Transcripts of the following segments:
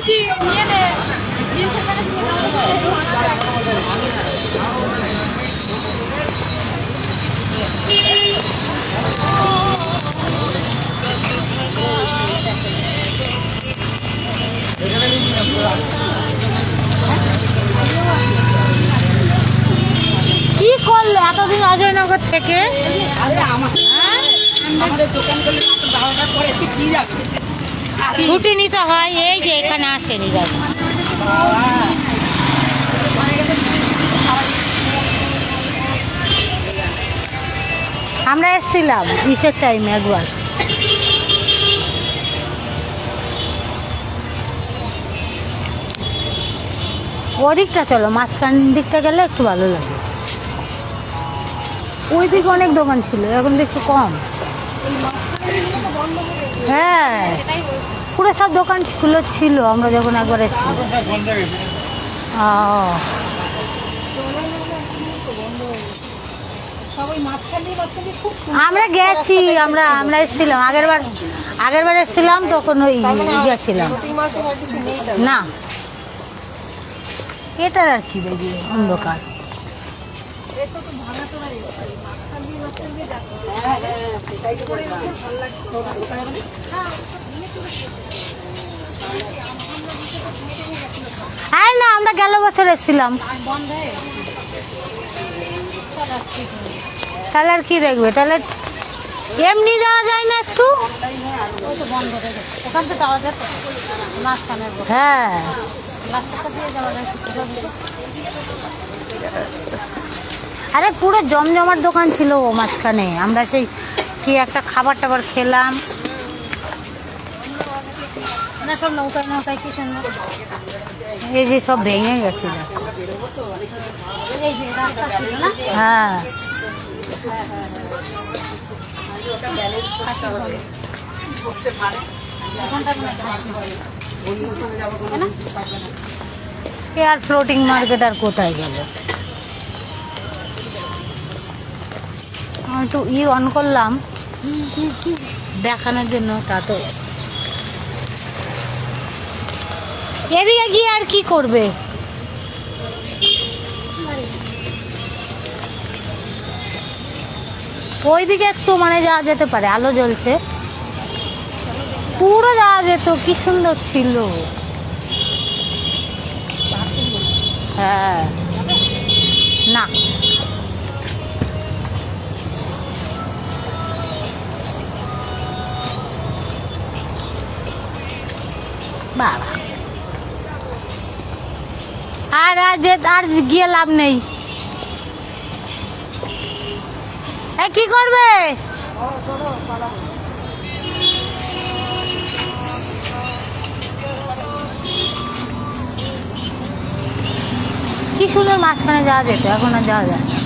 কি করলে এতদিন অজয়নগর থেকে? ছুটি নিতে হয়, এই যে এখানে আসেনি দাদা। আমরা এসেছিলাম ইসের টাইমে একবার। ওদিকটা চলো, মাঝখান দিকটা গেলে একটু ভালো লাগে। ওই দিকে অনেক দোকান ছিল, এখন দেখছি কম। হ্যাঁ, পুরো সব দোকানগুলো ছিল আমরা যখন একবার এসেছি। আমরা গেছি, আমরা এসেছিলাম আগেরবার এসেছিলাম, তখন ওই গেছিলাম না। এটার আর কি দেখি অন্ধকার। হ্যাঁ না, আমরা গেল বছর এসেছিলাম। তাহলে আর কি দেখবে? তাহলে এমনি যাওয়া যায় না একটু? হ্যাঁ, আরে পুরো জমজমার দোকান ছিল মাঝখানে। আমরা সেই কি একটা খাবার টাবার খেলাম। সব নৌকায় নৌকায় কি সুন্দর, এই যে সব ভেঙে গেছিল। হ্যাঁ, আর ফ্লোটিং মার্কেট আর কোথায় গেল? একটু অন করলাম দেখানোর জন্য, তা তো এদিকে গিয়ে আর কি করবে? ওইদিকে একটু মানে যাওয়া যেতে পারে, আলো জ্বলছে, পুরো যাওয়া যেত, কি সুন্দর ছিল। হ্যাঁ, না বাবা, আর গিয়ে লাভ নেই। কি করবে? কি সুন্দর মাঝখানে যাওয়া যেত, এখন আর যাওয়া যায় না।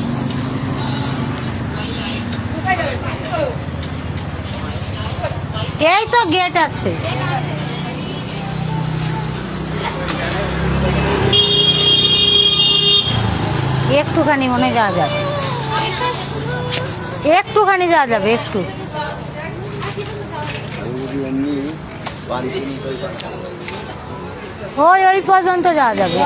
এই তো গেট আছে। একটুখানি মনে যাওয়া যাবে, একটুখানি যাওয়া যাবে, একটু। ওই পর্যন্ত যাওয়া যাবে,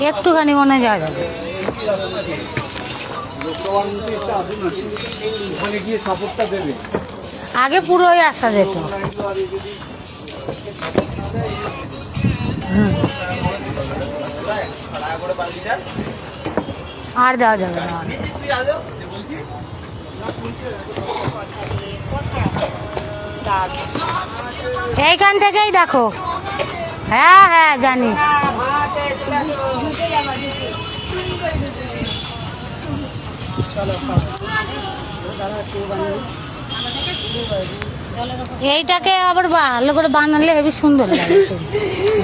একটুখানি মনে যাওয়া যাবে। আগে পুরোই আসা যেত। আর যাওয়া যাবে না। এইখান থেকেই দেখো। হ্যাঁ হ্যাঁ জানি। এইটাকে আবার ভালো করে বানালে হেবি সুন্দর লাগে।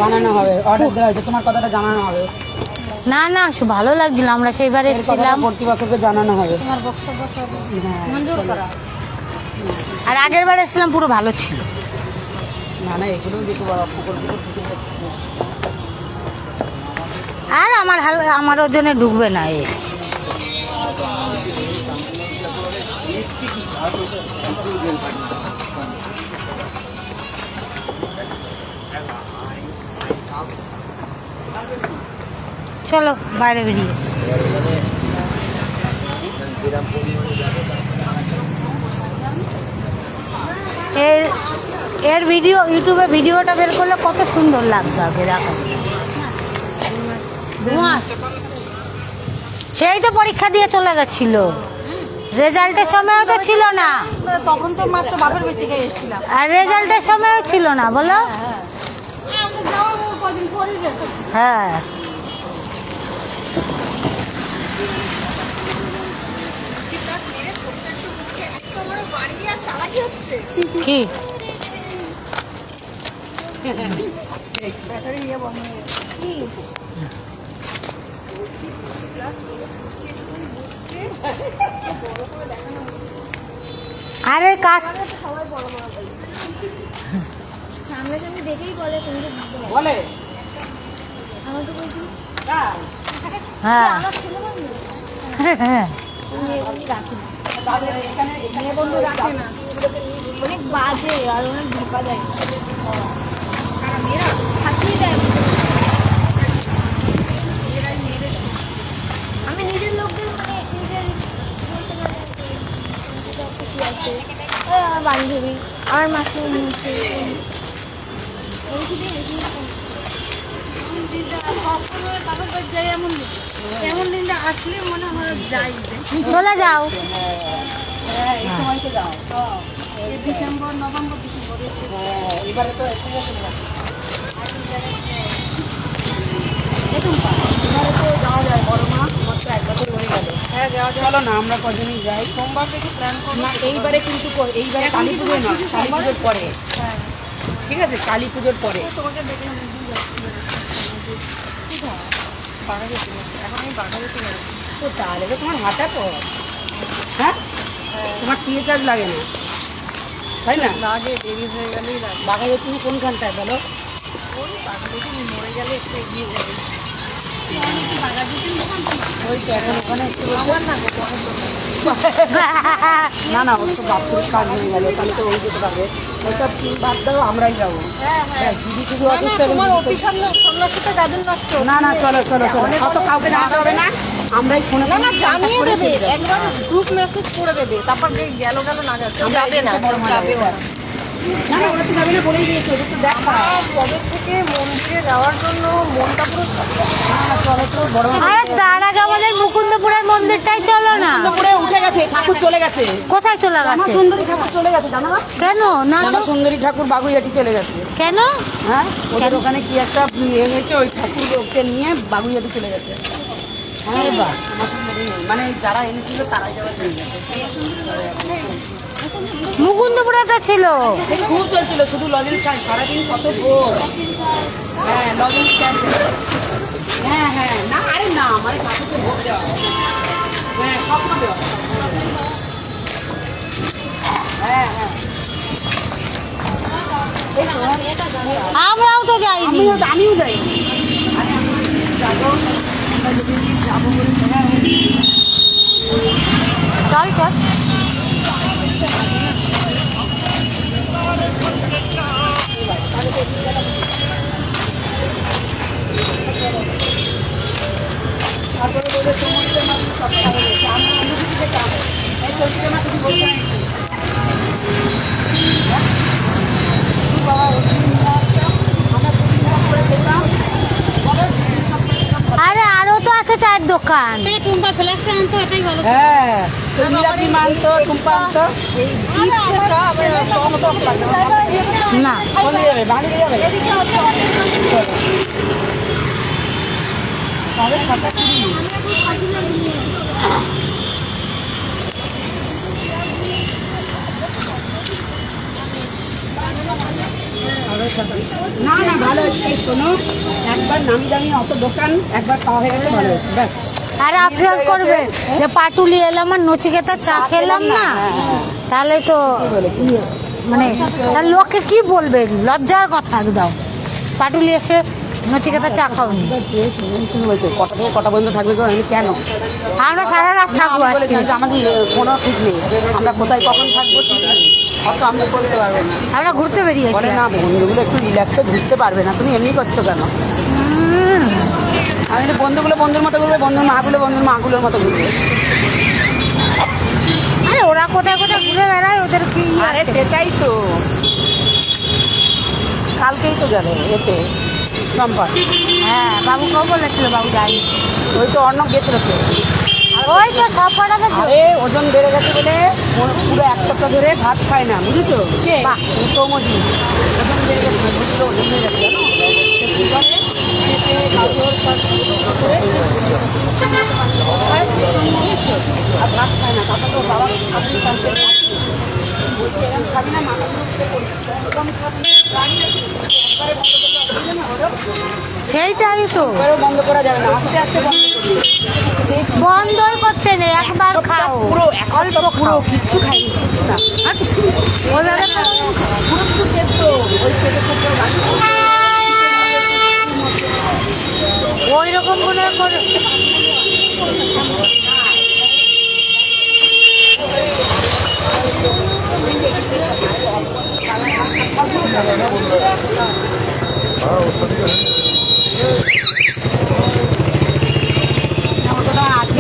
বানানো হবে, অর্ডার দেওয়া হয়েছে, তোমার কথাটা জানানো হবে। না না, ভালো লাগছিল, আমরা সেইবারে এসেছিলাম, কর্তৃপক্ষকে জানানো হবে। তোমার বক্তব্য মঞ্জুর করা। আর আগের বার এসেছিলাম, পুরো ভালো ছিল। না না, এগুলোও যেতে পারো, প্রকল্প ঢুকে যাচ্ছে। আর আমার ওজনে ঢুকবে না। চলো বাইরে বেরিয়ে। এর এর ভিডিও ইউটিউবে ভিডিওটা বের করলে কত সুন্দর লাগতো আগে দেখো। সেই তো পরীক্ষা দিয়ে চলে গেছিল, রেজাল্টের সময়ও তো ছিল না, তখন তো মাত্র বাপের বাড়ি থেকে এসেছিলাম। আর রেজাল্টের সময়ও ছিল না বলো। হ্যাঁ কি আরে কাট সামনে দেখেই বলে তুমি তো বুঝতে পারো। বলে আমাকে বলছি হ্যাঁ আমার ছেলে বন্ধু হ্যাঁ মেয়ে বন্ধু রাখি না, মেয়ে বন্ধু রাখে না, অনেক বাজে আর অনেক ধোকা দেয়, ফাঁসিয়ে দেয়। আমি নিজের লোকদের মানে নিজের বলতে পারি খুশি আছে, ওই আমার বান্ধবী আমার মাসির মুখে এমন দিনটা আসলে মনে হয় যাই চলে যাও। এই সময়তে যাও। ডিসেম্বর নভেম্বর ডিসেম্বর এবারে তো এসে গেছে না। এবারে তো যাওয়া যায় বড় মা মাত্র এক বছর হয়ে গেল। হ্যাঁ যাওয়া চলো না, আমরা কজনই যাই। সোমবার থেকে প্ল্যান করবো না এইবারে কিন্তু এইবারে কালী পুজো না, কালী পুজোর পরে। ঠিক আছে, কালী পুজোর পরে। তোমাকে দেখে অনেকদিন যাচ্ছি বাঘাযতীন, এখন আমি বাঘাযতীন যাচ্ছি। তো তাহলে তো তোমার হাঁটা তো, হ্যাঁ তোমার টিয়ে চার্জ লাগে না, তাই না? লাগে, দেরি হয়ে গেলেই লাগে। বাঘাযতীন তুমি কোনখানটায় বলো? ওই বাঘাযতীন মরে গেলে একটু এগিয়ে যাবে। বাঘাযতীন দোকান তো না, ওই তো এখন ওখানে একটু আমার না গো, তখন দোকান। না না, ওর তো বাথরুমের কাজ হয়ে গেল, তাহলে তো ওই যেতে পারবে। ওইসব বাদ দাও, আমরাই যাবো। দিদি শুধু অসুস্থ হলে তোমার দিদি অতি সন্ন্যাসীটা যাদের নষ্ট। না না, চলো চলো চলো, অত কাউকে জানাতে হবে না, আমরাই ফোনে না না, জানিয়ে দেবে, একবার গ্রুপ মেসেজ করে দেবে, তারপর যে গেল না যাচ্ছে যাবে না, যাবে না। না না, ওরা তো যাবে না বলেই দিয়েছে, ওদের তো দেখা। কবে থেকে মন্দিরে যাওয়ার জন্য মনটা পুরো চলো তো বড় আরে তার আগে আমাদের মুকুন্দপুরের মন্দিরটাই চলো না। উপরে উঠে গেছে, ঠাকুর চলে গেছে। কোথায় চলে শ্যামা গেছে? সুন্দরী ঠাকুর চলে গেছে, জানো না? কেন না তো? শ্যামা সুন্দরী ঠাকুর বাগুইয়াটি চলে গেছে। কেন? হ্যাঁ, ওদের ওখানে কি একটা ইয়ে হয়েছে, ওই ঠাকুরকে নিয়ে বাগুইয়াটি চলে গেছে। হ্যাঁ, এবার শ্যামা সুন্দরী নেই, মানে যারা এনেছিল তারাই যাওয়া চলে গেছে। মুকুন্দপুরে তো ছিল। সে খুব চলছিল, শুধু লজেন্স খাই, সারাদিন কত ভোর। হ্যাঁ লজেন্স খাই। হ্যাঁ হ্যাঁ, না আরে না, আমার ঠাকুরকে ভোগ দেওয়া হয়। হ্যাঁ স্বপ্ন দেওয়া হয়। হ্যাঁ হ্যাঁ, আমরাও তো যাইনি। আমিও যাই। আরে আমি যাবো, আমরা যেদিন যাবো বলে সবাই চল চল। তারপরে বলে সমুদ্রের মাছ সব খাওয়া গেছে, আমি অনুভূতি থেকে খাবো। এই সমুদ্রের মাছ তুমি বলতে নাই বাবা, আমরা প্রতিদিন করে দেখলাম। আরে আরো তো আছে চায়ের দোকান। টুম্পা ফ্লেক্সে আনতো, এটাই ভালো। হ্যাঁ, তো নীলাদ্রি মানতো, টুম্পা আনতো। এই জিপসে চা টক লাগে না কোন যাবে, বাড়ি যাবে? তবে খাতা কিনি। না না, ভালো হচ্ছে। শোনো, একবার নামি দামি অত দোকান একবার পাওয়া হয়ে গেলে ভালো হচ্ছে, ব্যাস। আরে আফসোস করবে যে পাটুলি এলাম আর নচিকেতা চা খেলাম না, তাহলে তো মানে তার লোকে কি বলবে, লজ্জার কথা একদম। পাটুলি এসে নচিকেতা চা খাওনি, শুনে বলছে কটা থেকে কটা বন্ধ থাকবে গো? আমি কেন? আমরা সারা রাত থাকবো আমি আজকে। বলেছিলাম যে আমাদের কোনো ঠিক নেই, আমরা কোথায় কখন থাকবো ঠিক নেই, অত আমরা করতে পারবো না। আমরা ঘুরতে বলে বেরিয়েছি। না, বন্ধুগুলো একটু রিল্যাক্সে ঘুরতে পারবে না, তুমি এমনি করছো কেন? আমি বন্ধুগুলো বন্ধুর মতো ঘুরবে, বন্ধুর মাগুলো বন্ধুর মাগুলোর মতো ঘুরবে। আরে ওরা কোথায় কোথায় ঘুরে বেড়ায়, ওদের কি আরে সেটাই তো, কালকেই তো গেল এতে সম্পদ। হ্যাঁ বাবুকেও বলেছিল, বাবু যায়নি। ওই তো অর্ণব গেছিল তো। ওই তো সব কটাতে আরে ওজন বেড়ে গেছে বলে পুরো এক সপ্তাহ ধরে ভাত খায় না, বুঝেছো? বাহ, এই সৌমজি ওজন বেড়ে গেছে, বুঝলো ওজন বেড়ে গেছে জানো? সে কী করে? পেঁপে, গাজর সব করে খায়, বুঝেছো? আর ভাত খায় না। তারপর তো বাবা আপনি কালকে বলছে এরকম খাবি না, মাথা একদম খাবি না, জানি না একবারে বন্ধ করতে হবে না, ওরা সেইটাই তো একবারেও বন্ধ করা যাবে না, আস্তে আস্তে বন্ধ করবে। বন্ধই করতে নেই, একবার খাও, পুরো এক অল্প সপ্তাহ পুরো খাও। কিচ্ছু খাইনি, কিচ্ছু না। ওইভাবে পুরো শুধু সেদ্ধ, ওই সেদ্ধ সেদ্ধ ওই রকম করে করে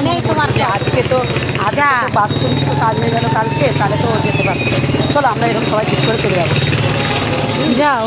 নেই তোমার আজকে তো বাৎসরিক তো কাজ হয়ে গেল কালকে, তাহলে তো ও যেতে পারছে। চলো আমরা এরকম সবাই ঠিক করে চলে যাবো। যাও।